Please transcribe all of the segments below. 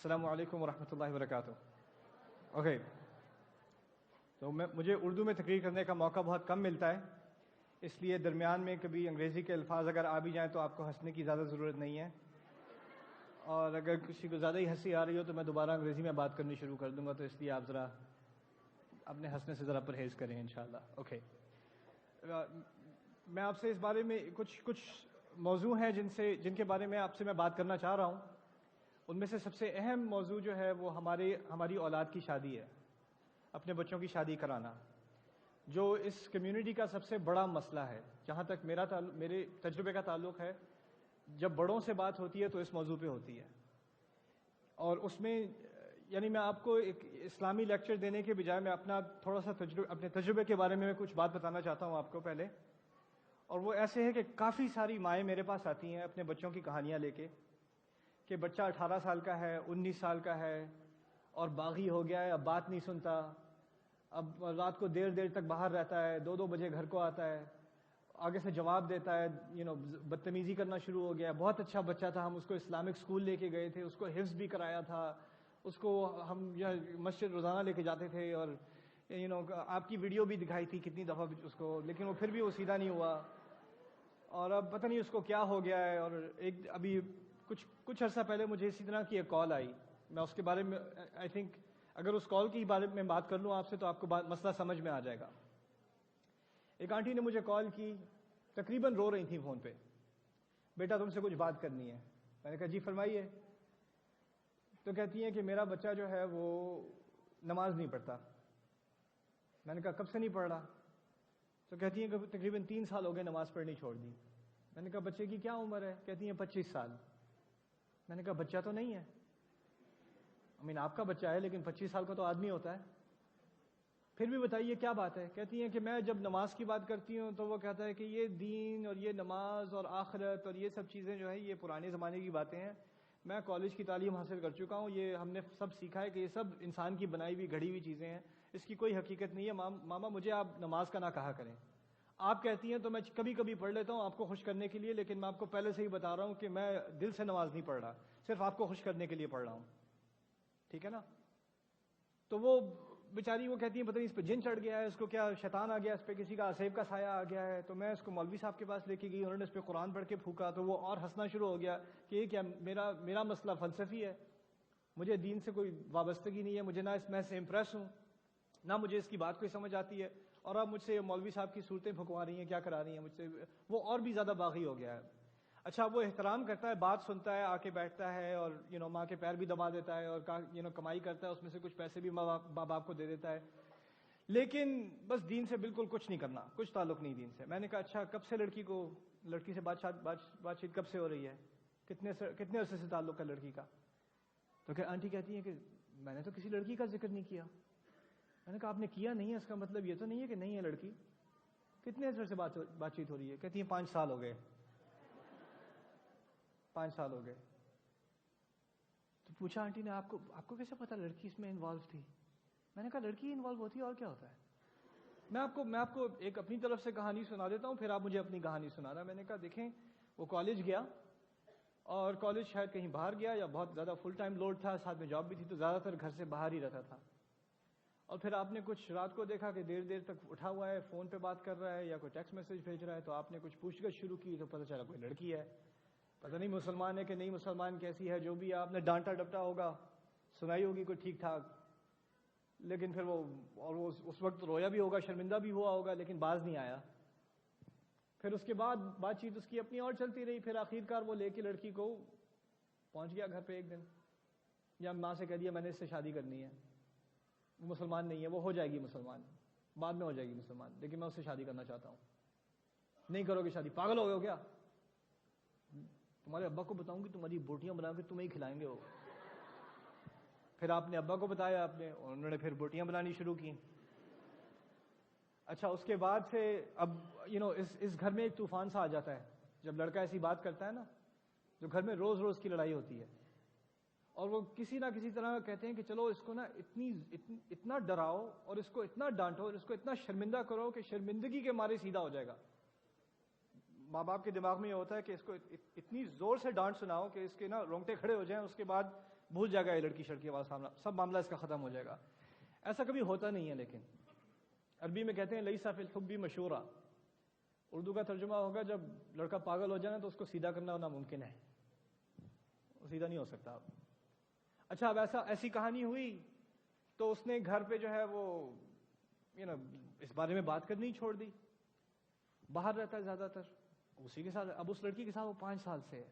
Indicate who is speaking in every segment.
Speaker 1: السلام علیکم ورحمۃ اللہ وبرکاتہ. اوکے، تو مجھے اردو میں تقریر کرنے کا موقع بہت کم ملتا ہے، اس لیے درمیان میں کبھی انگریزی کے الفاظ اگر آ بھی جائیں تو آپ کو ہنسنے کی زیادہ ضرورت نہیں ہے، اور اگر کسی کو زیادہ ہی ہنسی آ رہی ہو تو میں دوبارہ انگریزی میں بات کرنی شروع کر دوں گا، تو اس لیے آپ ذرا اپنے ہنسنے سے ذرا پرہیز کریں انشاءاللہ. اوکے، میں آپ سے اس بارے میں کچھ موضوع ہیں جن کے بارے میں آپ سے میں بات کرنا چاہ رہا ہوں. ان میں سے سب سے اہم موضوع جو ہے وہ ہماری اولاد کی شادی ہے، اپنے بچوں کی شادی کرانا، جو اس کمیونٹی کا سب سے بڑا مسئلہ ہے. جہاں تک میرے تجربے کا تعلق ہے، جب بڑوں سے بات ہوتی ہے تو اس موضوع پہ ہوتی ہے، اور اس میں یعنی میں آپ کو ایک اسلامی لیکچر دینے کے بجائے میں اپنا تھوڑا سا اپنے تجربے کے بارے میں کچھ بات بتانا چاہتا ہوں آپ کو پہلے. اور وہ ایسے ہے کہ کافی ساری مائیں میرے پاس آتی ہیں اپنے بچوں کی کہانیاں لے کے کہ بچہ 18 سال کا ہے، 19 سال کا ہے اور باغی ہو گیا ہے، اب بات نہیں سنتا، اب رات کو دیر تک باہر رہتا ہے، 2 بجے گھر کو آتا ہے، آگے سے جواب دیتا ہے، بدتمیزی کرنا شروع ہو گیا. بہت اچھا بچہ تھا، ہم اس کو اسلامک اسکول لے کے گئے تھے، اس کو حفظ بھی کرایا تھا، اس کو ہم مسجد روزانہ لے کے جاتے تھے، اور آپ کی ویڈیو بھی دکھائی تھی کتنی دفعہ اس کو، لیکن وہ پھر بھی وہ سیدھا نہیں ہوا، اور اب پتہ نہیں اس کو کیا ہو گیا ہے. اور ابھی کچھ عرصہ پہلے مجھے اسی طرح کی ایک کال آئی، میں اس کے بارے میں آئی تھنک اگر اس کال کی بارے میں بات کر لوں آپ سے تو آپ کو مسئلہ سمجھ میں آ جائے گا. ایک آنٹی نے مجھے کال کی، تقریباً رو رہی تھیں فون پہ، بیٹا تم سے کچھ بات کرنی ہے. میں نے کہا جی فرمائیے. تو کہتی ہیں کہ میرا بچہ جو ہے وہ نماز نہیں پڑھتا. میں نے کہا کب سے نہیں پڑھ رہا؟ تو کہتی ہیں کہ تقریباً 3 سال ہو گئے نماز پڑھنی چھوڑ دی. میں نے کہا بچے کی کیا عمر ہے؟ کہتی ہیں 25 سال. میں نے کہا بچہ تو نہیں ہے، آپ کا بچہ ہے لیکن 25 سال کا تو آدمی ہوتا ہے. پھر بھی بتائیے کیا بات ہے؟ کہتی ہیں کہ میں جب نماز کی بات کرتی ہوں تو وہ کہتا ہے کہ یہ دین اور یہ نماز اور آخرت اور یہ سب چیزیں جو ہے یہ پرانے زمانے کی باتیں ہیں، میں کالج کی تعلیم حاصل کر چکا ہوں، یہ ہم نے سب سیکھا ہے کہ یہ سب انسان کی بنائی ہوئی گھڑی ہوئی چیزیں ہیں، اس کی کوئی حقیقت نہیں ہے. ماما مجھے آپ نماز کا نہ کہا کریں. آپ کہتی ہیں تو میں کبھی کبھی پڑھ لیتا ہوں آپ کو خوش کرنے کے لیے، لیکن میں آپ کو پہلے سے ہی بتا رہا ہوں کہ میں دل سے نماز نہیں پڑھ رہا، صرف آپ کو خوش کرنے کے لیے پڑھ رہا ہوں. ٹھیک ہے نا؟ تو وہ بیچاری وہ کہتی ہیں پتہ نہیں اس پہ جن چڑھ گیا ہے، اس کو کیا شیطان آ گیا، اس پہ کسی کا عصیب کا سایہ آ گیا ہے. تو میں اس کو مولوی صاحب کے پاس لے کے گئی، انہوں نے اس پہ قرآن پڑھ کے پھونکا تو وہ اور ہنسنا شروع ہو گیا کہ یہ کیا میرا مسئلہ فلسفی ہے، مجھے دین سے کوئی وابستگی نہیں ہے، مجھے نہ اس میں سے امپریس ہوں، نہ مجھے اس کی بات کوئی سمجھ آتی ہے، اور اب مجھ سے مولوی صاحب کی صورتیں پھنکوا رہی ہیں، کیا کرا رہی ہیں مجھ سے. وہ اور بھی زیادہ باغی ہو گیا ہے. اچھا وہ احترام کرتا ہے، بات سنتا ہے، آ کے بیٹھتا ہے، اور ماں کے پیر بھی دبا دیتا ہے، اور کمائی کرتا ہے، اس میں سے کچھ پیسے بھی ماں باپ کو دے دیتا ہے، لیکن بس دین سے بالکل کچھ نہیں کرنا، کچھ تعلق نہیں دین سے. میں نے کہا اچھا کب سے لڑکی سے بات چیت کب سے ہو رہی ہے، کتنے عرصے سے تعلق ہے لڑکی کا؟ تو کہ آنٹی کہتی ہیں کہ میں نے تو کسی لڑکی کا ذکر نہیں کیا. میں نے کہا آپ نے کیا نہیں ہے، اس کا مطلب یہ تو نہیں ہے کہ نہیں ہے لڑکی. کتنے عرصے سے بات چیت ہو رہی ہے؟ کہتی ہیں 5 سال ہو گئے. 5 سال ہو گئے. تو پوچھا آنٹی نے آپ کو کیسے پتا لڑکی اس میں انوالو تھی؟ میں نے کہا لڑکی انوالو ہوتی ہے اور کیا ہوتا ہے. میں آپ کو ایک اپنی طرف سے کہانی سنا دیتا ہوں، پھر آپ مجھے اپنی کہانی سنانا. میں نے کہا دیکھیں وہ کالج گیا، اور کالج شاید کہیں باہر گیا، یا بہت زیادہ فل ٹائم لوڈ تھا، ساتھ میں جاب بھی تھی، تو زیادہ تر گھر سے باہر ہی رہتا تھا. اور پھر آپ نے کچھ رات کو دیکھا کہ دیر تک اٹھا ہوا ہے، فون پہ بات کر رہا ہے یا کوئی ٹیکسٹ میسج بھیج رہا ہے. تو آپ نے کچھ پوچھ گچھ شروع کی تو پتہ چلا کوئی لڑکی ہے. پتہ نہیں مسلمان ہے کہ نہیں مسلمان، کیسی ہے، جو بھی آپ نے ڈانٹا ڈپٹا ہوگا، سنائی ہوگی کوئی ٹھیک ٹھاک، لیکن پھر وہ اس وقت رویا بھی ہوگا، شرمندہ بھی ہوا ہوگا، لیکن باز نہیں آیا. پھر اس کے بعد بات چیت اس کی اپنی اور چلتی رہی. پھر آخرکار وہ لے کے لڑکی کو پہنچ گیا گھر پہ ایک دن، یا ماں سے کہہ دیا میں نے اس سے شادی کرنی ہے. وہ مسلمان نہیں ہے، وہ ہو جائے گی مسلمان، بعد میں ہو جائے گی مسلمان، لیکن میں اس سے شادی کرنا چاہتا ہوں. نہیں کرو گے شادی؟ پاگل ہو گئے ہو کیا؟ تمہارے ابا کو بتاؤں گی، تمہاری بوٹیاں بنا کے تمہیں ہی کھلائیں گے وہ. پھر آپ نے ابا کو بتایا، انہوں نے پھر بوٹیاں بنانی شروع کی. اچھا اس کے بعد سے اب اس گھر میں ایک طوفان سا آ جاتا ہے جب لڑکا ایسی بات کرتا ہے نا، جو گھر میں روز کی لڑائی ہوتی ہے. اور وہ کسی نہ کسی طرح کہتے ہیں کہ چلو اس کو نا اتنا ڈراؤ اور اس کو اتنا ڈانٹو اور اس کو اتنا شرمندہ کرو کہ شرمندگی کے مارے سیدھا ہو جائے گا. ماں باپ کے دماغ میں یہ ہوتا ہے کہ اس کو اتنی زور سے ڈانٹ سناؤ کہ اس کے نا رونگٹے کھڑے ہو جائیں، اس کے بعد بھول جائے گا یہ لڑکی شڑکی والا سامنا، سب معاملہ اس کا ختم ہو جائے گا. ایسا کبھی ہوتا نہیں ہے. لیکن عربی میں کہتے ہیں لیسا فی الحب مشورہ، اردو کا ترجمہ ہوگا جب لڑکا پاگل ہو جائے نا تو اس کو سیدھا کرنا ناممکن ہے، سیدھا نہیں ہو سکتا اب. اچھا اب ایسی کہانی ہوئی تو اس نے گھر پہ جو ہے وہ اس بارے میں بات کرنی چھوڑ دی. باہر رہتا ہے زیادہ تر اسی کے ساتھ. اب اس لڑکی کے ساتھ وہ 5 سال سے ہے.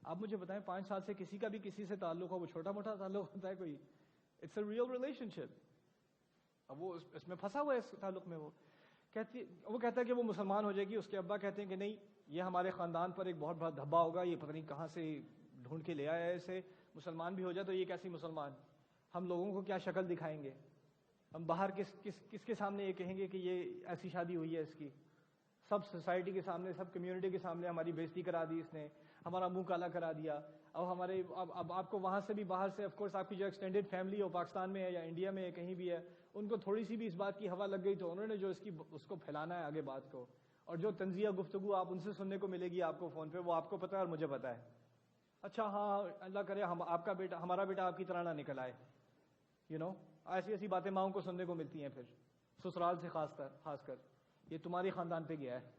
Speaker 1: آپ مجھے بتائیں 5 سال سے کسی کا بھی کسی سے تعلق ہو، وہ چھوٹا موٹا تعلق ہوتا ہے کوئی؟ اٹس اے ریئل ریلیشن شپ. اب وہ اس میں پھنسا ہوا ہے اس تعلق میں. وہ کہتا ہے کہ وہ مسلمان ہو جائے گی. اس کے ابا کہتے ہیں کہ نہیں، یہ ہمارے خاندان پر ایک بہت بڑا دھبا ہوگا، یہ پتہ نہیں کہاں سے ڈھونڈ کے لے آیا ہے اسے. مسلمان بھی ہو جائے تو یہ کیسی مسلمان، ہم لوگوں کو کیا شکل دکھائیں گے، ہم باہر کس کے سامنے یہ کہیں گے کہ یہ ایسی شادی ہوئی ہے اس کی. سب سوسائٹی کے سامنے، سب کمیونٹی کے سامنے ہماری بےزتی کرا دی اس نے، ہمارا منہ کالا کرا دیا. اب آپ کو وہاں سے بھی باہر سے آف کورس آپ کی جو ایکسٹینڈیڈ فیملی ہو پاکستان میں ہے یا انڈیا میں ہے کہیں بھی ہے، ان کو تھوڑی سی بھی اس بات کی ہوا لگ گئی تو انہوں نے جو اس کو پھیلانا ہے آگے بات کو. اور جو طنزیہ گفتگو آپ ان سے سننے کو ملے گی آپ کو فون پہ، وہ آپ کو پتہ ہے اور مجھے پتہ ہے. اچھا ہاں اللہ کرے ہمارا بیٹا آپ کی طرح نہ نکل آئے. ایسی باتیں ماؤں کو سننے کو ملتی ہیں پھر سسرال سے خاص کر یہ تمہاری خاندان پہ گیا ہے.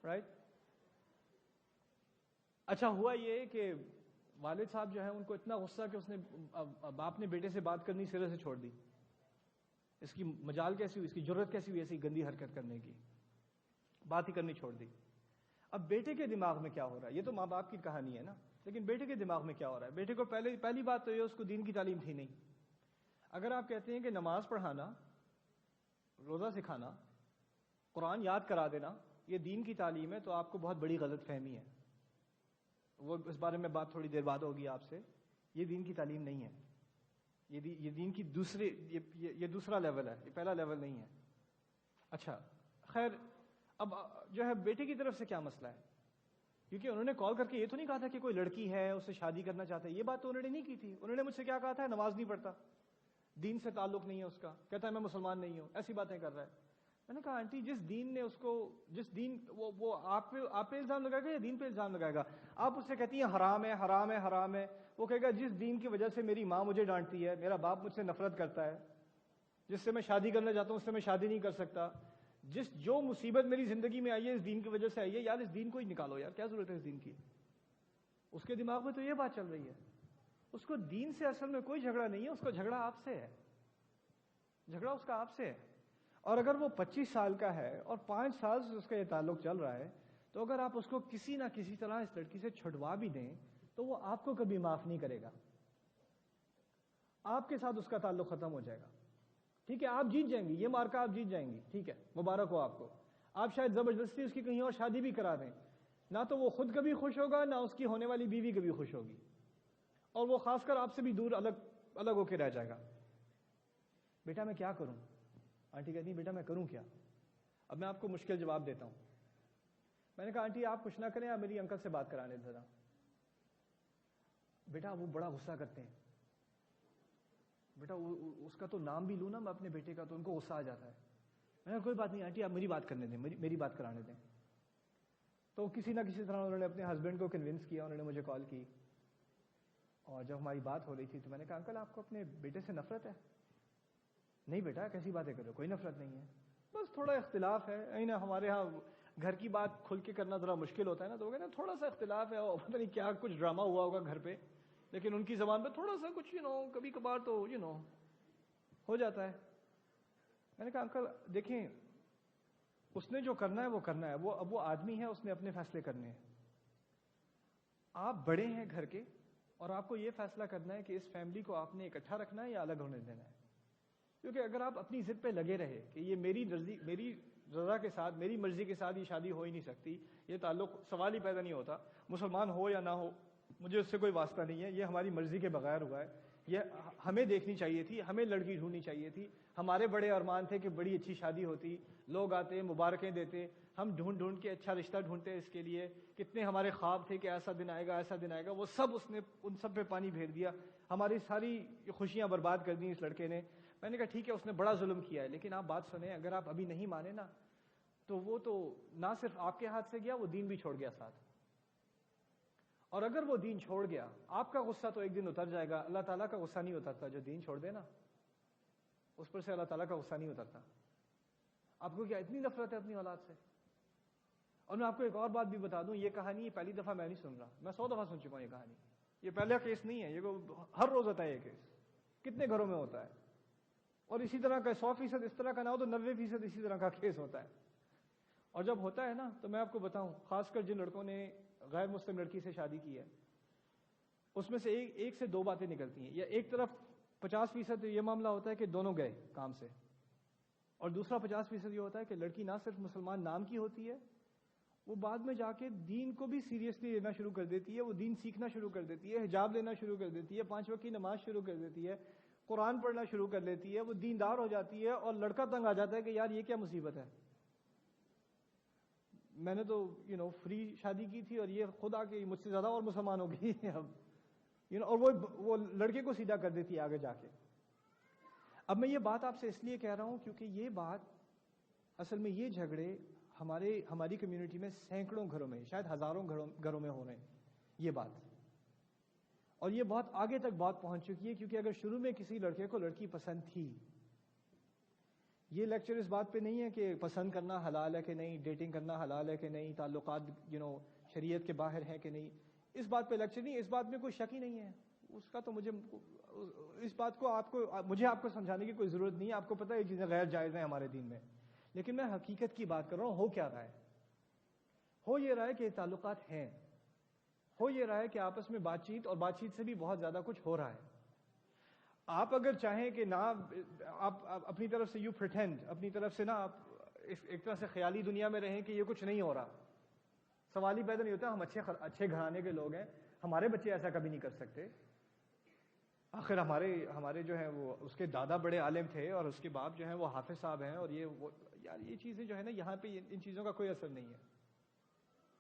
Speaker 1: رائٹ. اچھا ہوا یہ کہ والد صاحب جو ہے ان کو اتنا غصہ کہ اس نے باپ نے بیٹے سے بات کرنی سرے سے چھوڑ دی. اس کی مجال کیسی ہوئی، اس کی جرت کیسی ہوئی ایسی گندی حرکت کرنے کی، بات ہی کرنی چھوڑ دی. اب بیٹے کے دماغ میں کیا ہو رہا ہے، یہ تو ماں باپ کی کہانی ہے نا، لیکن بیٹے کے دماغ میں کیا ہو رہا ہے. بیٹے کو پہلی بات تو یہ اس کو دین کی تعلیم تھی نہیں. اگر آپ کہتے ہیں کہ نماز پڑھانا، روزہ سکھانا، قرآن یاد کرا دینا یہ دین کی تعلیم ہے، تو آپ کو بہت بڑی غلط فہمی ہے. وہ اس بارے میں بات تھوڑی دیر بعد ہوگی آپ سے. یہ دین کی تعلیم نہیں ہے. یہ دین کی یہ دوسرا لیول ہے، یہ پہلا لیول نہیں ہے. اچھا خیر، اب جو ہے بیٹے کی طرف سے کیا مسئلہ ہے، کیونکہ انہوں نے کال کر کے یہ تو نہیں کہا تھا کہ کوئی لڑکی ہے اس سے شادی کرنا چاہتا ہے. یہ بات تو انہوں نے نہیں کی تھی. انہوں نے مجھ سے کیا کہا تھا، نماز نہیں پڑھتا، دین سے تعلق نہیں ہے اس کا، کہتا ہے میں مسلمان نہیں ہوں، ایسی باتیں کر رہا ہے. میں نے کہا آنٹی جس دین نے اس کو، جس دین وہ آپ پہ الزام لگائے گا یا دین پہ الزام لگائے گا؟ آپ اس سے کہتی ہیں حرام ہے حرام ہے حرام ہے، وہ کہے گا جس دین کی وجہ سے میری ماں مجھے ڈانٹتی ہے، میرا باپ مجھ سے نفرت کرتا ہے، جس سے میں شادی کرنا چاہتا ہوں اس سے میں شادی نہیں کر سکتا، جو مصیبت میری زندگی میں آئی ہے اس دین کی وجہ سے آئی ہے، یار اس دین کو ہی نکالو، یار کیا ضرورت ہے اس دین کی. اس کے دماغ میں تو یہ بات چل رہی ہے. اس کو دین سے اصل میں کوئی جھگڑا نہیں ہے، اس کو جھگڑا آپ سے ہے. جھگڑا اس کا آپ سے ہے. اور اگر وہ 25 سال کا ہے اور 5 سال سے اس کا یہ تعلق چل رہا ہے، تو اگر آپ اس کو کسی نہ کسی طرح اس لڑکی سے چھڑوا بھی دیں تو وہ آپ کو کبھی معاف نہیں کرے گا. آپ کے ساتھ اس کا تعلق ختم ہو جائے گا. ٹھیک ہے، آپ جیت جائیں گی، یہ مارکا آپ جیت جائیں گی، ٹھیک ہے، مبارک ہو آپ کو. آپ شاید زبردستی اس کی کہیں اور شادی بھی کرا دیں، نہ تو وہ خود کبھی خوش ہوگا نہ اس کی ہونے والی بیوی کبھی خوش ہوگی، اور وہ خاص کر آپ سے بھی دور الگ ہو کے رہ جائے گا. بیٹا میں کیا کروں؟ آنٹی کہتی بیٹا میں کروں کیا؟ اب میں آپ کو مشکل جواب دیتا ہوں. میں نے کہا آنٹی آپ کچھ نہ کریں، آپ میری انکل سے بات کرانے ذرا. بیٹا وہ بڑا غصہ کرتے ہیں. بیٹا اس کا تو نام بھی لوں نا میں اپنے بیٹے کا تو ان کو غصہ آ جاتا ہے. میں نے کہا کوئی بات نہیں آنٹی آپ میری بات کرنے دیں، میری بات کرانے دیں. تو کسی نہ کسی طرح انہوں نے اپنے ہسبینڈ کو کنونس کیا، انہوں نے مجھے کال کی، اور جب ہماری بات ہو رہی تھی تو میں نے کہا انکل آپ کو اپنے بیٹے سے نفرت ہے؟ نہیں بیٹا کیسی باتیں کر رہے ہو، کوئی نفرت نہیں ہے، بس تھوڑا اختلاف ہے. ہمارے ہاں گھر کی بات کھل کے کرنا ذرا مشکل ہوتا ہے نا، تو وہ کہتے ہیں تھوڑا سا اختلاف ہے، اور پتہ نہیں کیا کچھ ڈرامہ ہوا ہوگا گھر پہ، لیکن ان کی زبان پہ تھوڑا سا کچھ کبھی کبھار تو ہو جاتا ہے. میں نے کہا انکل دیکھیں اس نے جو کرنا ہے وہ کرنا ہے، اب وہ آدمی ہے، اس نے اپنے فیصلے کرنے ہیں. آپ بڑے ہیں گھر کے اور آپ کو یہ فیصلہ کرنا ہے کہ اس فیملی کو آپ نے اکٹھا رکھنا ہے یا الگ ہونے دینا ہے. کیونکہ اگر آپ اپنی ضد پہ لگے رہے کہ یہ میری رضا کے ساتھ، میری مرضی کے ساتھ یہ شادی ہو ہی نہیں سکتی، یہ تعلق سوال ہی پیدا نہیں ہوتا، مسلمان ہو یا نہ ہو مجھے اس سے کوئی واسطہ نہیں ہے، یہ ہماری مرضی کے بغیر ہوا ہے، یہ ہمیں دیکھنی چاہیے تھی، ہمیں لڑکی ڈھونڈنی چاہیے تھی، ہمارے بڑے ارمان تھے کہ بڑی اچھی شادی ہوتی، لوگ آتے مبارکیں دیتے، ہم ڈھونڈ کے اچھا رشتہ ڈھونڈتے اس کے لیے، کتنے ہمارے خواب تھے کہ ایسا دن آئے گا ایسا دن آئے گا، وہ سب اس نے ان سب پہ پانی پھیر دیا، ہماری ساری خوشیاں برباد کر دیں اس لڑکے نے. میں نے کہا ٹھیک ہے اس نے بڑا ظلم کیا ہے، لیکن آپ بات سنیں، اگر آپ ابھی نہیں مانے نا تو وہ تو نہ صرف آپ کے ہاتھ سے گیا، وہ دین بھی چھوڑ گیا ساتھ. اور اگر وہ دین چھوڑ گیا، آپ کا غصہ تو ایک دن اتر جائے گا، اللہ تعالیٰ کا غصہ نہیں اترتا. جو دین چھوڑ دے نا اس پر سے اللہ تعالیٰ کا غصہ نہیں اترتا. آپ کو کیا اتنی نفرت ہے اپنی اولاد سے؟ اور میں آپ کو ایک اور بات بھی بتا دوں، یہ کہانی یہ پہلی دفعہ میں نہیں سن رہا، میں 100 دفعہ سن چکا ہوں. یہ کہانی یہ پہلا کیس نہیں ہے، یہ ہر روز ہوتا ہے. یہ کیس کتنے گھروں میں ہوتا ہے، اور اسی طرح کا 100% اس طرح کا نہ ہو تو 90% اسی طرح کا کیس ہوتا ہے. اور جب ہوتا ہے نا تو میں آپ کو بتاؤں، خاص کر جن لڑکوں نے غیر مسلم لڑکی سے شادی کی ہے، اس میں سے ایک سے دو باتیں نکلتی ہیں. یا ایک طرف 50% یہ معاملہ ہوتا ہے کہ دونوں گئے کام سے، اور دوسرا 50% یہ ہوتا ہے کہ لڑکی نہ صرف مسلمان نام کی ہوتی ہے، وہ بعد میں جا کے دین کو بھی سیریسلی لینا شروع کر دیتی ہے، وہ دین سیکھنا شروع کر دیتی ہے، حجاب لینا شروع کر دیتی ہے، 5 وقت کی نماز شروع کر دیتی ہے، قرآن پڑھنا شروع کر لیتی ہے، وہ دیندار ہو جاتی ہے. اور لڑکا تنگ آ جاتا ہے کہ یار یہ کیا مصیبت ہے، میں نے تو فری شادی کی تھی اور یہ خود آ کے مجھ سے زیادہ اور مسلمان ہو گئی اب اور وہ لڑکے کو سیدھا کر دیتی ہے آگے جا کے. اب میں یہ بات آپ سے اس لیے کہہ رہا ہوں کیونکہ یہ بات اصل میں یہ جھگڑے ہماری کمیونٹی میں سینکڑوں گھروں میں، شاید ہزاروں گھروں میں ہو رہے ہیں یہ بات. اور یہ بہت آگے تک بات پہنچ چکی ہے، کیونکہ اگر شروع میں کسی لڑکے کو لڑکی پسند تھی، یہ لیکچر اس بات پہ نہیں ہے کہ پسند کرنا حلال ہے کہ نہیں، ڈیٹنگ کرنا حلال ہے کہ نہیں، تعلقات شریعت کے باہر ہیں کہ نہیں، اس بات پہ لیکچر نہیں. اس بات میں کوئی شک ہی نہیں ہے اس کا. تو اس بات کو مجھے آپ کو سمجھانے کی کوئی ضرورت نہیں ہے، آپ کو پتہ ہے یہ چیزیں غیر جائز ہیں ہمارے دین میں. لیکن میں حقیقت کی بات کر رہا ہوں. ہو کیا رہا ہے؟ ہو یہ رہا ہے کہ تعلقات ہیں، ہو یہ رہا ہے کہ آپس میں بات چیت، اور بات چیت سے بھی بہت زیادہ کچھ ہو رہا ہے. آپ اگر چاہیں کہ نہ آپ اپنی طرف سے اپنی طرف سے نا آپ ایک طرح سے خیالی دنیا میں رہیں کہ یہ کچھ نہیں ہو رہا، سوال ہی پیدا نہیں ہوتا. ہم اچھے گھرانے کے لوگ ہیں، ہمارے بچے ایسا کبھی نہیں کر سکتے. آخر ہمارے جو ہیں وہ اس کے دادا بڑے عالم تھے اور اس کے باپ جو ہیں وہ حافظ صاحب ہیں، اور یار یہ چیزیں جو ہے نا یہاں پہ ان چیزوں کا کوئی اثر نہیں ہے،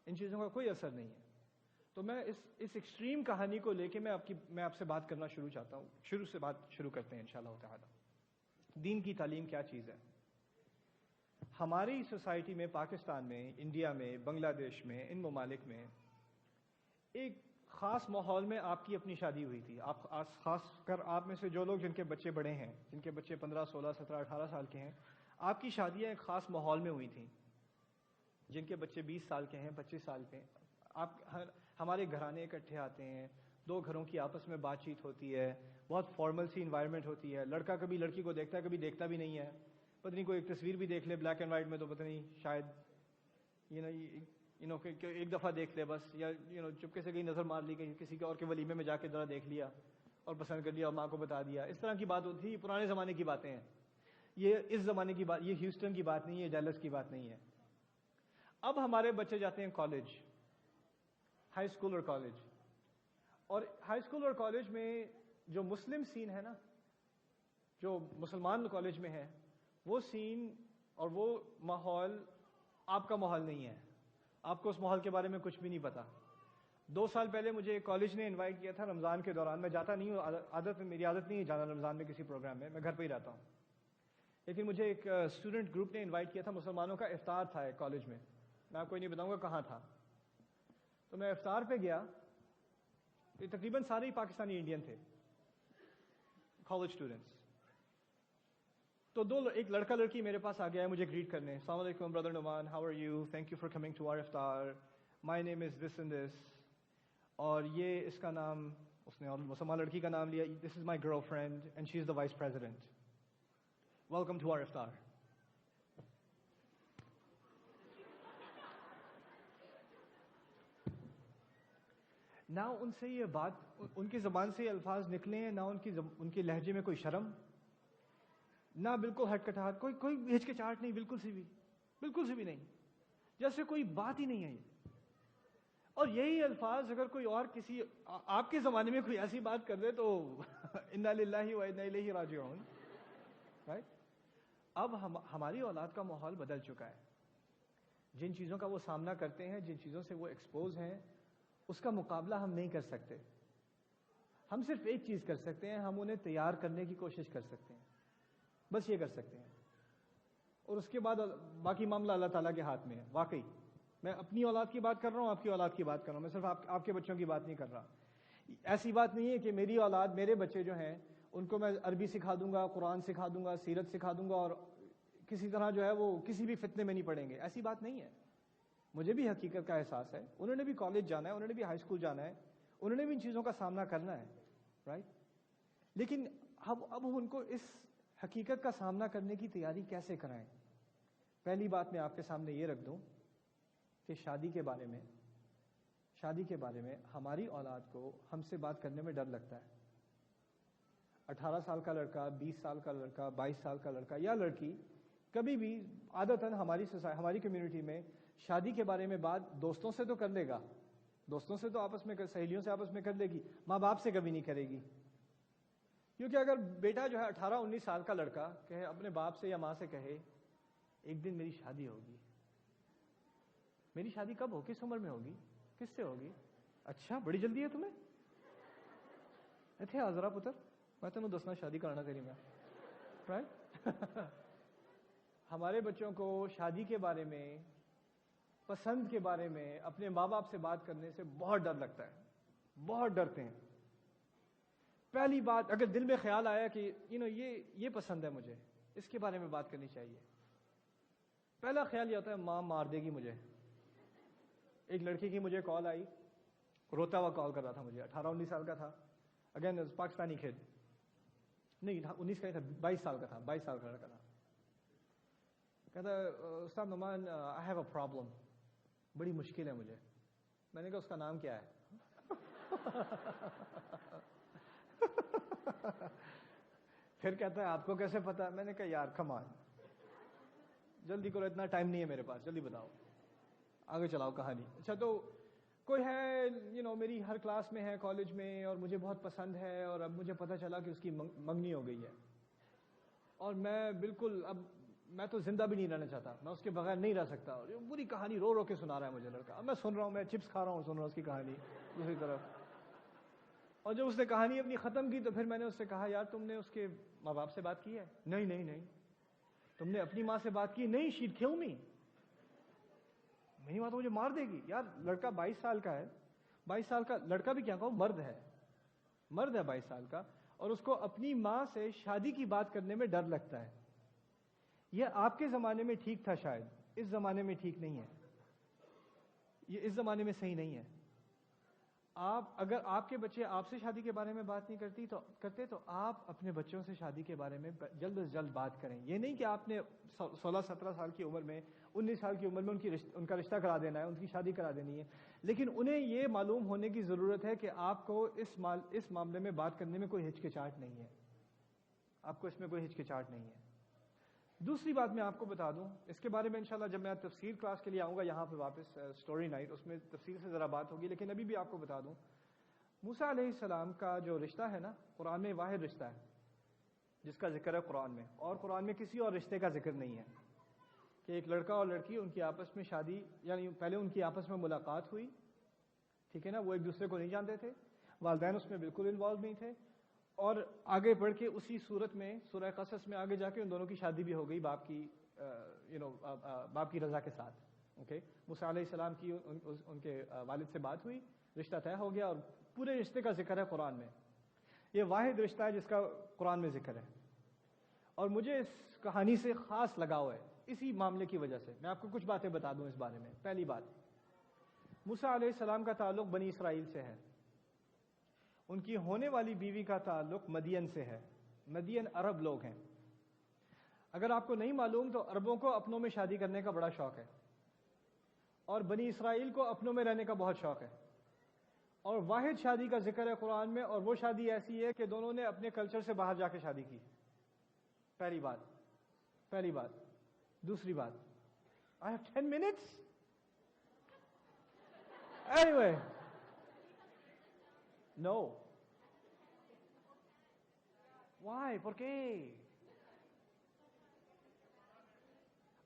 Speaker 1: ان چیزوں کا کوئی اثر نہیں ہے. تو میں اس ایکسٹریم کہانی کو لے کے میں آپ سے بات کرنا چاہتا ہوں. شروع کرتے ہیں انشاءاللہ تعالی. دین کی تعلیم کیا چیز ہے؟ ہماری سوسائٹی میں، پاکستان میں، انڈیا میں، بنگلہ دیش میں، ان ممالک میں ایک خاص ماحول میں آپ کی اپنی شادی ہوئی تھی. خاص کر آپ میں سے جو لوگ جن کے بچے بڑے ہیں، جن کے بچے 15 16 17 18 سال کے ہیں، آپ کی شادیاں ایک خاص ماحول میں ہوئی تھیں. جن کے بچے 20 سال کے ہیں، 25 سال کے ہیں، ہمارے گھرانے اکٹھے آتے ہیں، دو گھروں کی آپس میں بات چیت ہوتی ہے، بہت فارمل سی انوائرمنٹ ہوتی ہے. لڑکا کبھی لڑکی کو دیکھتا ہے، کبھی دیکھتا بھی نہیں ہے. پتہ نہیں کوئی ایک تصویر بھی دیکھ لے بلیک اینڈ وائٹ میں تو پتہ نہیں شاید کہ ایک دفعہ دیکھ لے بس، یا چپکے سے کہیں نظر مار لی، کہیں کسی کے اور کے ولیمے میں جا کے ذرا دیکھ لیا اور پسند کر لیا اور ماں کو بتا دیا. اس طرح کی بات ہوتی تھی. پرانے زمانے کی باتیں ہیں یہ، اس زمانے کی بات، یہ ہیوسٹن کی بات نہیں ہے، ڈیلس کی بات نہیں ہے. اب ہمارے بچے جاتے ہیں کالج، ہائی اسکول اور کالج. اور ہائی اسکول اور کالج میں جو مسلم سین ہے نا، جو مسلمان کالج میں ہے، وہ سین اور وہ ماحول آپ کا ماحول نہیں ہے. آپ کو اس ماحول کے بارے میں کچھ بھی نہیں پتا. 2 سال پہلے مجھے ایک کالج نے انوائٹ کیا تھا رمضان کے دوران. میں جاتا نہیں ہوں، میری عادت نہیں ہے جانا رمضان میں کسی پروگرام میں گھر پہ ہی رہتا ہوں. لیکن مجھے ایک اسٹوڈنٹ گروپ نے انوائٹ کیا تھا، مسلمانوں کا افطار تھا ایک کالج میں. میں آپ کو نہیں بتاؤں گا کہاں تھا. تو میں افطار پہ گیا، تقریباً سارے ہی پاکستانی انڈین تھے، کالج اسٹوڈنٹس. تو ایک لڑکا لڑکی میرے پاس آ گیا ہے مجھے گریٹ کرنے. السلام علیکم brother Noman, how are you, thank you for coming to our iftar, my name is this and this. اور یہ اس کا نام، اس نے اور مسلمان لڑکی کا نام لیا، this is my girlfriend and she is the vice president, welcome to our iftar. نہ ان سے یہ بات، ان کی زبان سے یہ الفاظ نکلے ہیں، نہ ان کے لہجے میں کوئی شرم، نہ بالکل ہٹ کٹاہٹ، کوئی ہچکچاہٹ نہیں، بالکل سی بھی نہیں، جیسے کوئی بات ہی نہیں ہے. اور یہی الفاظ اگر کوئی اور کسی آپ کے زمانے میں کوئی ایسی بات کر دے تو انا للہ و انا الیہ راجعون. رائٹ؟ اب ہماری اولاد کا ماحول بدل چکا ہے. جن چیزوں کا وہ سامنا کرتے ہیں، جن چیزوں سے وہ ایکسپوز ہیں، اس کا مقابلہ ہم نہیں کر سکتے. ہم صرف ایک چیز کر سکتے ہیں، ہم انہیں تیار کرنے کی کوشش کر سکتے ہیں، بس یہ کر سکتے ہیں. اور اس کے بعد باقی معاملہ اللہ تعالیٰ کے ہاتھ میں ہے. واقعی میں اپنی اولاد کی بات کر رہا ہوں، آپ کی اولاد کی بات کر رہا ہوں، میں صرف آپ کے بچوں کی بات نہیں کر رہا. ایسی بات نہیں ہے کہ میری اولاد، میرے بچے جو ہیں ان کو میں عربی سکھا دوں گا، قرآن سکھا دوں گا، سیرت سکھا دوں گا اور کسی طرح جو ہے وہ کسی بھی فتنے میں نہیں پڑیں گے. ایسی بات نہیں ہے. مجھے بھی حقیقت کا احساس ہے. انہوں نے بھی کالج جانا ہے، انہوں نے بھی ہائی اسکول جانا ہے، انہوں نے بھی ان چیزوں کا سامنا کرنا ہے، رائٹ. لیکن اب ان کو اس حقیقت کا سامنا کرنے کی تیاری کیسے کرائیں؟ پہلی بات میں آپ کے سامنے یہ رکھ دوں کہ شادی کے بارے میں ہماری اولاد کو ہم سے بات کرنے میں ڈر لگتا ہے. 18 سال کا لڑکا، 20 سال کا لڑکا، 22 سال کا لڑکا یا لڑکی کبھی بھی عادتاً ہماری کمیونٹی میں شادی کے بارے میں بات دوستوں سے تو کر لے گا، دوستوں سے تو آپس میں سہیلیوں سے آپس میں کر لے گی، ماں باپ سے کبھی نہیں کرے گی. کیونکہ اگر بیٹا جو ہے 18-19 سال کا لڑکا کہے اپنے باپ سے یا ماں سے کہے ایک دن میری شادی ہوگی، میری شادی کب ہو، کس عمر میں ہوگی، کس سے ہوگی؟ اچھا بڑی جلدی ہے تمہیں؟ اتھے آ ذرا پتر، میں تینوں دسنا شادی کرانا تیری میں، رائٹ. ہمارے بچوں کو شادی کے بارے میں، پسند کے بارے میں اپنے ماں باپ سے بات کرنے سے بہت ڈر لگتا ہے، بہت ڈرتے ہیں. پہلی بات، اگر دل میں خیال آیا کہ یہ پسند ہے مجھے، اس کے بارے میں بات کرنی چاہیے، پہلا خیال یہ ہوتا ہے ماں مار دے گی مجھے. ایک لڑکی کی مجھے کال آئی، روتا ہوا کال کر رہا تھا مجھے، 18-19 سال کا تھا، اگین پاکستانی کھیل، نہیں 19 کا ہی تھا، 22 سال کا تھا، 22 سال کا لڑکا تھا. کہتا استاد Nauman I have a problem, بڑی مشکل ہے مجھے. میں نے کہا اس کا نام کیا ہے؟ پھر کہتا ہے آپ کو کیسے پتا؟ میں نے کہا یار کم آن، جلدی کرو، اتنا ٹائم نہیں ہے میرے پاس، جلدی بتاؤ، آگے چلاؤ کہانی. اچھا تو کوئی ہے میری ہر کلاس میں ہے کالج میں اور مجھے بہت پسند ہے اور اب مجھے پتہ چلا کہ اس کی منگنی ہو گئی ہے اور میں بالکل اب میں تو زندہ بھی نہیں رہنا چاہتا، میں اس کے بغیر نہیں رہ سکتا. اور یہ پوری کہانی رو رو کے سنا رہا ہے مجھے لڑکا. اب میں سن رہا ہوں، میں چپس کھا رہا ہوں، سن رہا ہوں اس کی کہانی دوسری طرف. اور جب اس نے کہانی اپنی ختم کی تو پھر میں نے اس سے کہا یار تم نے اس کے ماں باپ سے بات کی ہے؟ نہیں. تم نے اپنی ماں سے بات کی؟ نہیں. شی'd kill me، میری ماں تو مجھے مار دے گی. یار لڑکا 22 سال کا ہے، 22 سال کا لڑکا بھی کیا کہو، مرد ہے 22 سال کا، اور اس کو اپنی ماں سے شادی کی بات کرنے میں ڈر لگتا ہے. یہ آپ کے زمانے میں ٹھیک تھا، شاید اس زمانے میں ٹھیک نہیں ہے، یہ اس زمانے میں صحیح نہیں ہے. اگر آپ کے بچے آپ سے شادی کے بارے میں بات نہیں کرتے تو آپ اپنے بچوں سے شادی کے بارے میں جلد از جلد بات کریں. یہ نہیں کہ آپ نے 16-17 سال کی عمر میں، 19 سال کی عمر میں ان کا رشتہ کرا دینا ہے، ان کی شادی کرا دینی ہے، لیکن انہیں یہ معلوم ہونے کی ضرورت ہے کہ آپ کو اس معاملے میں بات کرنے میں کوئی ہچکچاہٹ نہیں ہے، آپ کو اس میں کوئی ہچکچاہٹ نہیں ہے. دوسری بات میں آپ کو بتا دوں، اس کے بارے میں انشاءاللہ جب میں تفسیر کلاس کے لیے آؤں گا یہاں پہ واپس سٹوری نائٹ، اس میں تفصیل سے ذرا بات ہوگی، لیکن ابھی بھی آپ کو بتا دوں موسیٰ علیہ السلام کا جو رشتہ ہے نا، قرآن میں واحد رشتہ ہے جس کا ذکر ہے قرآن میں، اور قرآن میں کسی اور رشتے کا ذکر نہیں ہے کہ ایک لڑکا اور لڑکی ان کی آپس میں شادی، یعنی پہلے ان کی آپس میں ملاقات ہوئی، ٹھیک ہے نا، وہ ایک دوسرے کو نہیں جانتے تھے، والدین اس میں بالکل انوالو نہیں تھے، اور آگے بڑھ کے اسی صورت میں سورہ قصص میں آگے جا کے ان دونوں کی شادی بھی ہو گئی باپ کی رضا کے ساتھ. اوکے، موسیٰ علیہ السلام کی ان کے والد سے بات ہوئی، رشتہ طے ہو گیا، اور پورے رشتے کا ذکر ہے قرآن میں. یہ واحد رشتہ ہے جس کا قرآن میں ذکر ہے، اور مجھے اس کہانی سے خاص لگاؤ ہے اسی معاملے کی وجہ سے. میں آپ کو کچھ باتیں بتا دوں اس بارے میں. پہلی بات، موسیٰ علیہ السلام کا تعلق بنی اسرائیل سے ہے، ان کی ہونے والی بیوی کا تعلق مدین سے ہے. مدین عرب لوگ ہیں. اگر آپ کو نہیں معلوم تو عربوں کو اپنوں میں شادی کرنے کا بڑا شوق ہے، اور بنی اسرائیل کو اپنوں میں رہنے کا بہت شوق ہے. اور واحد شادی کا ذکر ہے قرآن میں، اور وہ شادی ایسی ہے کہ دونوں نے اپنے کلچر سے باہر جا کے شادی کی. پہلی بات. دوسری بات، I have 10 minutes? Anyway. No. Why? ¿Por qué?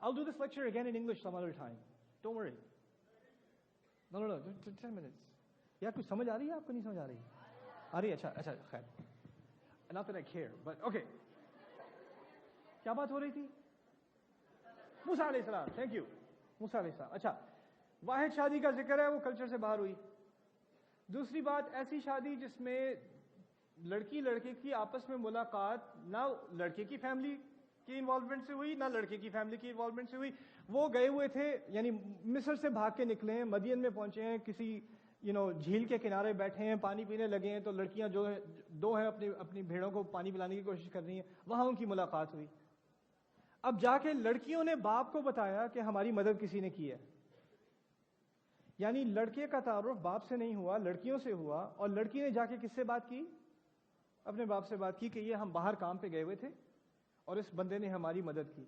Speaker 1: I'll do this lecture again in English some other time. Don't worry. No. 10 minutes. یار کچھ سمجھ آ رہی ہے آپ کو؟ نہیں سمجھ آ رہی؟ آ رہی ہے؟ اچھا خیر. Not that I care, but okay. کیا بات ہو رہی تھی؟ موسیٰ علیہ السلام. Thank you. موسیٰ علیہ السلام. اچھا، واحد شادی کا ذکر ہے وہ کلچر سے باہر ہوئی. دوسری بات ایسی شادی جس میں لڑکی لڑکے کی آپس میں ملاقات نہ لڑکے کی فیملی کی انوالومنٹ سے ہوئی نہ لڑکے کی فیملی کی انوالومنٹ سے ہوئی. وہ گئے ہوئے تھے یعنی مصر سے بھاگ کے نکلے ہیں, مدین میں پہنچے ہیں, کسی جھیل کے کنارے بیٹھے ہیں, پانی پینے لگے ہیں, تو لڑکیاں جو دو ہیں اپنی بھیڑوں کو پانی پلانے کی کوشش کر رہی ہیں, وہاں ان کی ملاقات ہوئی. اب جا کے لڑکیوں نے باپ کو بتایا کہ ہماری مدد کسی نے کی ہے. یعنی لڑکے کا تعارف باپ سے نہیں ہوا, لڑکیوں سے ہوا, اور لڑکی نے جا کے کس سے بات کی؟ اپنے باپ سے بات کی کہ یہ ہم باہر کام پہ گئے ہوئے تھے اور اس بندے نے ہماری مدد کی.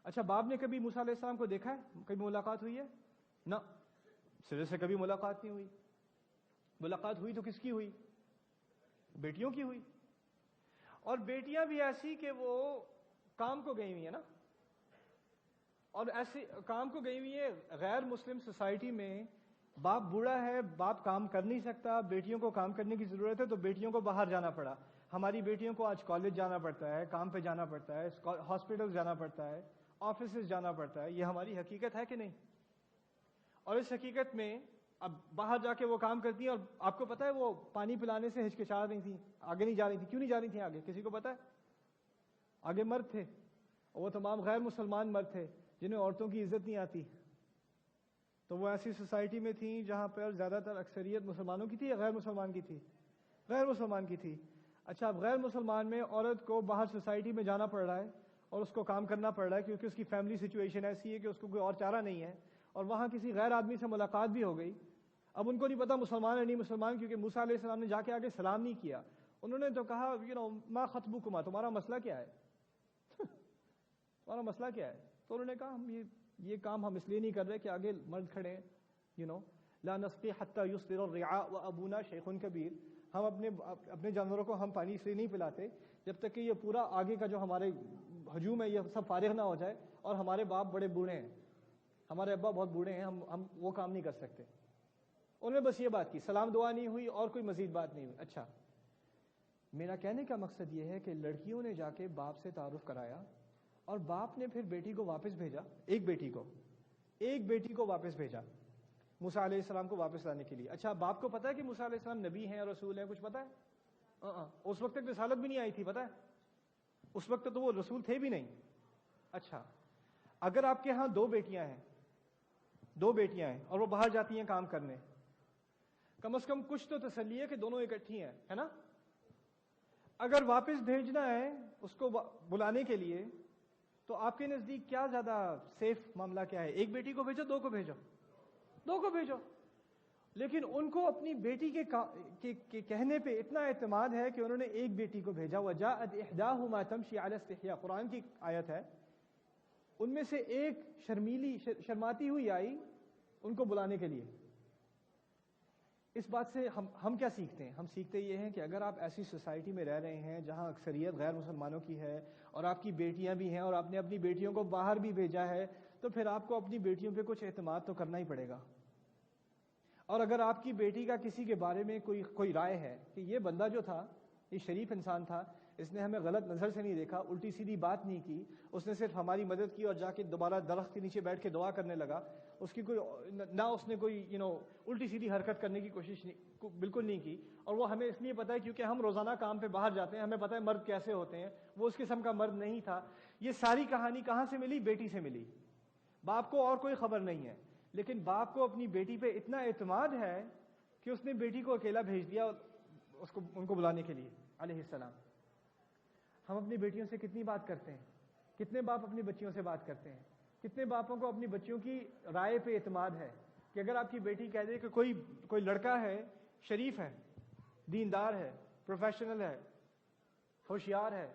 Speaker 1: اچھا, باپ نے کبھی موسیٰ علیہ السلام کو دیکھا ہے؟ کبھی ملاقات ہوئی ہے؟ نہ, سرے سے کبھی ملاقات نہیں ہوئی. ملاقات ہوئی تو کس کی ہوئی؟ بیٹیوں کی ہوئی. اور بیٹیاں بھی ایسی کہ وہ کام کو گئی ہوئی ہیں نا, اور ایسے کام کو گئی ہوئی ہے. غیر مسلم سوسائٹی میں باپ بوڑھا ہے, باپ کام کر نہیں سکتا, بیٹیوں کو کام کرنے کی ضرورت ہے, تو بیٹیوں کو باہر جانا پڑا. ہماری بیٹیوں کو آج کالج جانا پڑتا ہے, کام پہ جانا پڑتا ہے, ہاسپٹل جانا پڑتا ہے, آفیسز جانا پڑتا ہے. یہ ہماری حقیقت ہے کہ نہیں؟ اور اس حقیقت میں اب باہر جا کے وہ کام کرتی ہیں, اور آپ کو پتا ہے وہ پانی پلانے سے ہچکچا رہی تھیں, آگے نہیں جا رہی تھیں. کیوں نہیں جا رہی تھیں آگے؟ کسی کو پتا ہے؟ آگے مرد تھے, اور وہ تمام غیر مسلمان مرد تھے جنہیں عورتوں کی عزت نہیں آتی. تو وہ ایسی سوسائٹی میں تھیں جہاں پر زیادہ تر اکثریت مسلمانوں کی تھی یا غیر مسلمان کی تھی؟ غیر مسلمان کی تھی. اچھا, اب غیر مسلمان میں عورت کو باہر سوسائٹی میں جانا پڑ رہا ہے اور اس کو کام کرنا پڑ رہا ہے کیونکہ اس کی فیملی سچویشن ایسی ہے کہ اس کو کوئی اور چارہ نہیں ہے, اور وہاں کسی غیر آدمی سے ملاقات بھی ہو گئی. اب ان کو نہیں پتا مسلمان ہے نہیں مسلمان, کیونکہ موسیٰ علیہ السلام نے جا کے آگے سلام نہیں کیا. انہوں نے تو کہا ما خطبکما, تمہارا مسئلہ کیا ہے؟ تمہارا مسئلہ کیا ہے؟ تو انہوں نے کہا ہم یہ کام ہم اس لیے نہیں کر رہے کہ آگے مرد کھڑے ہیں, لا نسقی حتی یصدر الرعاء وابونا شیخ کبیر. ہم اپنے جانوروں کو ہم پانی اس لیے نہیں پلاتے جب تک کہ یہ پورا آگے کا جو ہمارے ہجوم ہے یہ سب فارغ نہ ہو جائے, اور ہمارے باپ بڑے بوڑھے ہیں, ہمارے ابا بہت بوڑھے ہیں, ہم وہ کام نہیں کر سکتے. انہوں نے بس یہ بات کی, سلام دعا نہیں ہوئی اور کوئی مزید بات نہیں ہوئی. اچھا, میرا کہنے کا مقصد یہ ہے کہ لڑکیوں نے جا کے باپ سے تعارف کرایا, اور باپ نے پھر بیٹی کو واپس بھیجا, ایک بیٹی کو واپس بھیجا موسیٰ علیہ السلام کو واپس لانے کے لیے. اچھا, باپ کو پتا ہے کہ موسیٰ علیہ السلام نبی ہیں اور رسول ہیں؟ کچھ پتا ہے؟ اس وقت تک رسالت بھی نہیں آئی تھی, پتا ہے؟ اس وقت تو وہ رسول تھے بھی نہیں. اچھا, اگر آپ کے ہاں دو بیٹیاں ہیں اور وہ باہر جاتی ہیں کام کرنے, کم از کم کچھ تو تسلی ہے کہ دونوں اکٹھی ہیں, ہے نا؟ اگر واپس بھیجنا ہے اس کو بلانے کے لیے, تو آپ کے نزدیک کیا زیادہ سیف معاملہ کیا ہے؟ ایک بیٹی کو بھیجو, دو کو بھیجو؟ دو کو بھیجو. لیکن ان کو اپنی بیٹی کے کہنے پہ اتنا اعتماد ہے کہ انہوں نے ایک بیٹی کو بھیجا. وَجَاءَتْ إِحْدَاهُمَا تَمْشِي عَلَى اسْتِحْيَاء, قرآن کی آیت ہے. ان میں سے ایک شرماتی ہوئی آئی ان کو بلانے کے لیے. اس بات سے ہم کیا سیکھتے ہیں؟ ہم سیکھتے یہ ہیں کہ اگر آپ ایسی سوسائٹی میں رہ رہے ہیں جہاں اکثریت غیر مسلمانوں کی ہے, اور آپ کی بیٹیاں بھی ہیں, اور آپ نے اپنی بیٹیوں کو باہر بھی بھیجا ہے, تو پھر آپ کو اپنی بیٹیوں پہ کچھ اعتماد تو کرنا ہی پڑے گا. اور اگر آپ کی بیٹی کا کسی کے بارے میں کوئی رائے ہے کہ یہ بندہ جو تھا یہ شریف انسان تھا, اس نے ہمیں غلط نظر سے نہیں دیکھا, الٹی سیدھی بات نہیں کی, اس نے صرف ہماری مدد کی اور جا کے دوبارہ درخت کے نیچے بیٹھ کے دعا کرنے لگا, اس کی اس نے کوئی الٹی سیدھی حرکت کرنے کی کوشش بالکل نہیں کی, اور وہ ہمیں اس لیے پتہ ہے کیونکہ ہم روزانہ کام پہ باہر جاتے ہیں, ہمیں پتہ ہے مرد کیسے ہوتے ہیں, وہ اس قسم کا مرد نہیں تھا. یہ ساری کہانی کہاں سے ملی؟ بیٹی سے ملی. باپ کو اور کوئی خبر نہیں ہے, لیکن باپ کو اپنی بیٹی پہ اتنا اعتماد ہے کہ اس نے بیٹی کو اکیلا بھیج دیا ان کو بلانے کے لیے علیہ السلام. ہم اپنی بیٹیوں سے کتنی بات کرتے ہیں؟ کتنے باپ اپنی بچیوں سے بات کرتے ہیں؟ کتنے باپوں کو اپنی بچیوں کی رائے پہ اعتماد ہے کہ اگر آپ کی بیٹی کہہ دے کہ کوئی لڑکا ہے, شریف ہے, دیندار ہے, پروفیشنل ہے, ہوشیار ہے,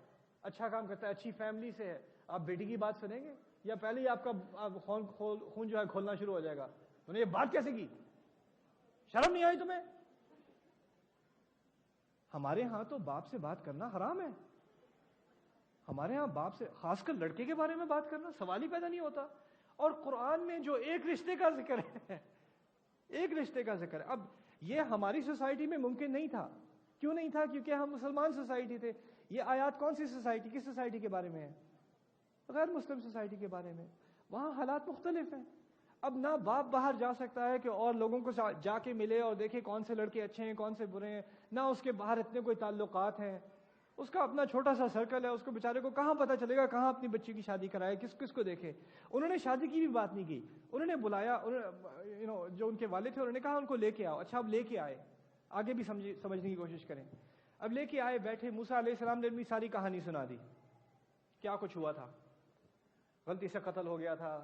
Speaker 1: اچھا کام کرتا ہے, اچھی فیملی سے ہے, آپ بیٹی کی بات سنیں گے یا پہلے ہی آپ کا خون جو ہے کھولنا شروع ہو جائے گا؟ انہوں نے یہ بات کیسے کی؟ شرم نہیں آئی تمہیں؟ ہمارے ہاں تو باپ سے بات کرنا حرام ہے. ہمارے ہاں باپ سے, خاص کر لڑکے کے بارے میں بات کرنا سوال ہی پیدا نہیں ہوتا. اور قرآن میں جو ایک رشتے کا ذکر ہے, ایک رشتے کا ذکر ہے. اب یہ ہماری سوسائٹی میں ممکن نہیں تھا. کیوں نہیں تھا؟ کیونکہ ہم مسلمان سوسائٹی تھے. یہ آیات کون سی سوسائٹی, کس سوسائٹی کے بارے میں ہے؟ غیر مسلم سوسائٹی کے بارے میں. وہاں حالات مختلف ہیں. اب نہ باپ باہر جا سکتا ہے کہ اور لوگوں کو جا کے ملے اور دیکھے کون سے لڑکے اچھے ہیں کون سے برے ہیں، نہ اس کے باہر اتنے کوئی تعلقات ہیں، اس کا اپنا چھوٹا سا سرکل ہے، اس کو بیچارے کو کہاں پتہ چلے گا کہاں اپنی بچی کی شادی کرائے، کس کس کو دیکھے۔ انہوں نے شادی کی بھی بات نہیں کی، انہوں نے بلایا، جو ان کے والد تھے انہوں نے کہا ان کو لے کے آؤ۔ اچھا اب لے کے آئے، آگے بھی سمجھنے کی کوشش کریں۔ اب لے کے آئے، بیٹھے، موسیٰ علیہ السلام نے بھی ساری کہانی سنا دی، کیا کچھ ہوا تھا، غلطی سے قتل ہو گیا تھا،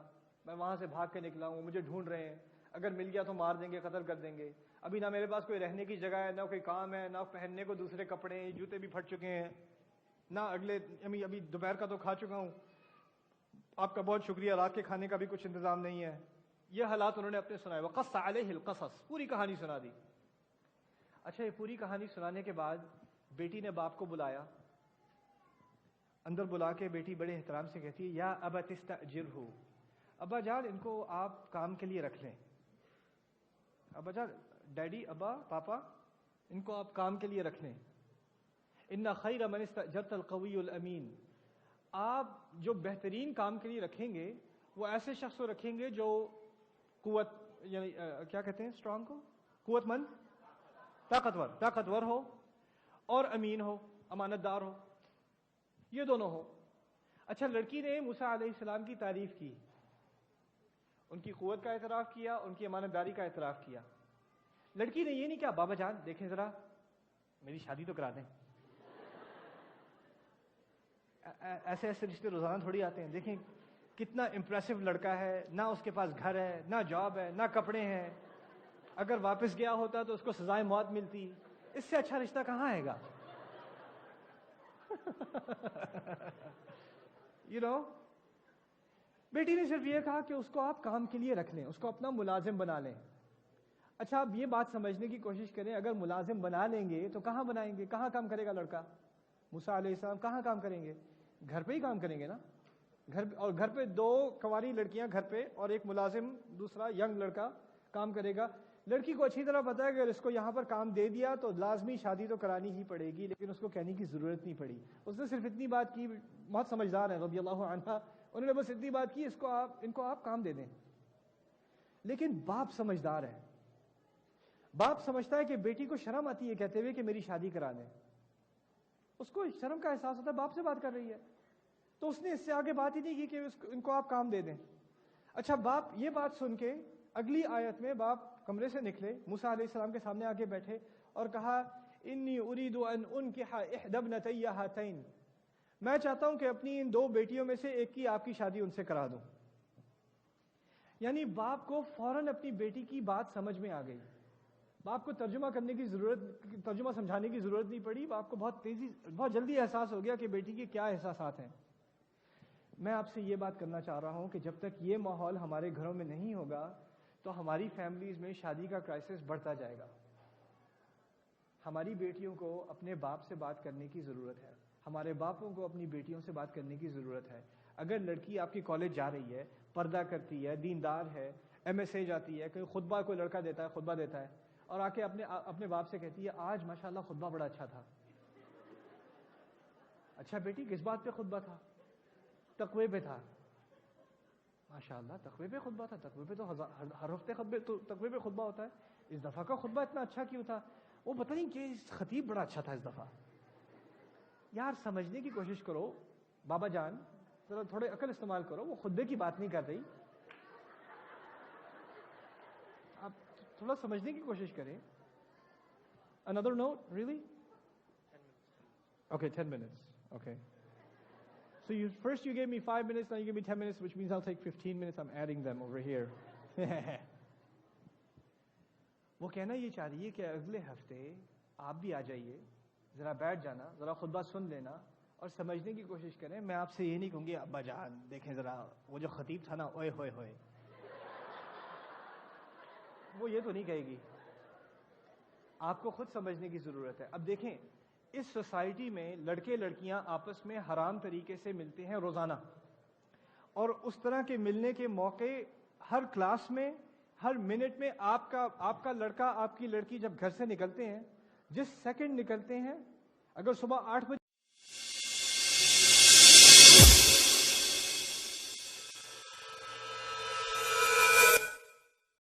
Speaker 1: میں وہاں سے بھاگ کے نکلا ہوں، مجھے ڈھونڈ رہے ہیں، اگر مل گیا تو مار دیں گے، قتل کر دیں گے، ابھی نہ میرے پاس کوئی رہنے کی جگہ ہے، نہ کوئی کام ہے، نہ پہننے کو دوسرے کپڑے ہیں، جوتے بھی پھٹ چکے ہیں، نہ ابھی دوپہر کا تو کھا چکا ہوں، آپ کا بہت شکریہ، رات کے کھانے کا بھی کچھ انتظام نہیں ہے۔ یہ حالات انہوں نے اپنے سنائے، وقص علیہ القصص، پوری کہانی سنا دی۔ اچھا یہ پوری کہانی سنانے کے بعد بیٹی نے باپ کو بلایا، اندر بلا کے بیٹی بڑے احترام سے کہتی ہے یا ابت استاجرہ، ابا جان ان کو آپ کام کے لیے رکھ لیں، ابا جان، ڈیڈی، ابا، پاپا، ان کو آپ کام کے لیے رکھ لیں۔ ان خیر من استاجرت القوی الامین، آپ جو بہترین کام کے لیے رکھیں گے وہ ایسے شخص کو رکھیں گے جو قوت، یعنی کیا کہتے ہیں اسٹرانگ کو، قوت مند، طاقتور ہو اور امین ہو، امانت دار ہو، یہ دونوں ہو۔ اچھا لڑکی نے موسیٰ علیہ السلام کی تعریف کی، ان کی قوت کا اعتراف کیا، ان کی امانت داری کا اعتراف کیا۔ لڑکی نے یہ نہیں کہا بابا جان دیکھیں ذرا میری شادی تو کرا دیں، ایسے ایسے رشتے روزانہ تھوڑی آتے ہیں، دیکھیں کتنا امپریسو لڑکا ہے، نہ اس کے پاس گھر ہے، نہ جاب ہے، نہ کپڑے ہیں، اگر واپس گیا ہوتا تو اس کو سزائے موت ملتی، اس سے اچھا رشتہ کہاں آئے گا؟ بیٹی نے صرف یہ کہا کہ اس کو آپ کام کے لیے رکھ لیں، اس کو اپنا ملازم بنا لیں۔ اچھا آپ یہ بات سمجھنے کی کوشش کریں، اگر ملازم بنا لیں گے تو کہاں بنائیں گے، کہاں کام کرے گا لڑکا؟ موسیٰ علیہ السلام کہاں کام کریں گے؟ گھر پہ ہی کام کریں گے نا، گھر پہ 2 کنواری لڑکیاں گھر پہ اور ایک ملازم دوسرا ینگ لڑکا کام کرے گا۔ لڑکی کو اچھی طرح پتا ہے کہ اگر اس کو یہاں پر کام دے دیا تو لازمی شادی تو کرانی ہی پڑے گی، لیکن اس کو کہنے کی ضرورت نہیں پڑی، اس نے صرف اتنی بات کی، بہت سمجھدار ہے رضی اللہ عنہ، انہوں نے بس اتنی بات کی ان کو آپ کام دے دیں۔ لیکن باپ سمجھدار ہے، باپ سمجھتا ہے کہ بیٹی کو شرم آتی ہے کہتے ہوئے کہ میری شادی کرا دیں، اس کو شرم کا احساس ہوتا ہے، باپ سے بات کر رہی ہے، تو اس نے اس سے آگے بات ہی نہیں کی کہ ان کو آپ کام دے دیں۔ اچھا باپ یہ بات سن کے اگلی آیت میں باپ کمرے سے نکلے، موسیٰ علیہ السلام کے سامنے آگے بیٹھے اور کہا انی ارید ان انکح احدی ابنتی ہاتین، میں چاہتا ہوں کہ اپنی ان 2 بیٹیوں میں سے ایک کی آپ کی شادی ان سے کرا دوں۔ یعنی باپ کو فوراً اپنی بیٹی کی بات سمجھ میں آ گئی، باپ کو ترجمہ سمجھانے کی ضرورت نہیں پڑی، باپ کو بہت جلدی احساس ہو گیا کہ بیٹی کے کیا احساسات ہیں۔ میں آپ سے یہ بات کرنا چاہ رہا ہوں کہ جب تک یہ ماحول ہمارے گھروں میں نہیں ہوگا تو ہماری فیملیز میں شادی کا کرائسس بڑھتا جائے گا۔ ہماری بیٹیوں کو اپنے باپ سے بات کرنے کی ضرورت ہے، ہمارے باپوں کو اپنی بیٹیوں سے بات کرنے کی ضرورت ہے۔ اگر لڑکی آپ کی کالج جا رہی ہے، پردہ کرتی ہے، دیندار ہے، MSA جاتی ہے، کوئی خطبہ کوئی لڑکا دیتا ہے، خطبہ دیتا ہے اور آ کے اپنے باپ سے کہتی ہے آج ماشاءاللہ خطبہ بڑا اچھا تھا۔ اچھا بیٹی کس بات پہ خطبہ تھا؟ تقوی پہ تھا۔ ماشاءاللہ تقوی پہ خطبہ تھا، تقوی پہ تو ہر ہفتے تقوی پہ خطبہ ہوتا ہے، اس دفعہ کا خطبہ اتنا اچھا کیوں تھا؟ وہ پتہ نہیں کہ خطیب بڑا اچھا تھا اس دفعہ۔ یار سمجھنے کی کوشش کرو بابا جان، ذرا تھوڑے عقل استعمال کرو، وہ خطبے کی بات نہیں کر رہی، آپ تھوڑا سمجھنے کی کوشش کریں۔ Another note, really? Okay, 10 minutes. Okay. So first you gave me 5 minutes, now you give me 10 minutes, which means I'll take 15 minutes. I'm adding them over here. وہ کہنا یہ چاہ رہی ہے کہ اگلے ہفتے آپ بھی آ جائیے، ذرا بیٹھ جانا، ذرا خطبہ سن لینا اور سمجھنے کی کوشش کریں۔ میں آپ سے یہ نہیں کہوں گی ابا جان دیکھیں ذرا وہ جو خطیب تھا نا، اوئے ہوئے ہوئے، وہ یہ تو نہیں کہے گی۔ آپ کو خود سمجھنے کی ضرورت ہے۔ اب دیکھیں اس سوسائٹی میں لڑکے لڑکیاں آپس میں حرام طریقے سے ملتے ہیں روزانہ، اور اس طرح کے ملنے کے موقع ہر کلاس میں، ہر منٹ میں آپ کا لڑکا آپ کی لڑکی جب گھر سے نکلتے ہیں، جس سیکنڈ نکلتے ہیں، اگر صبح 8 بجے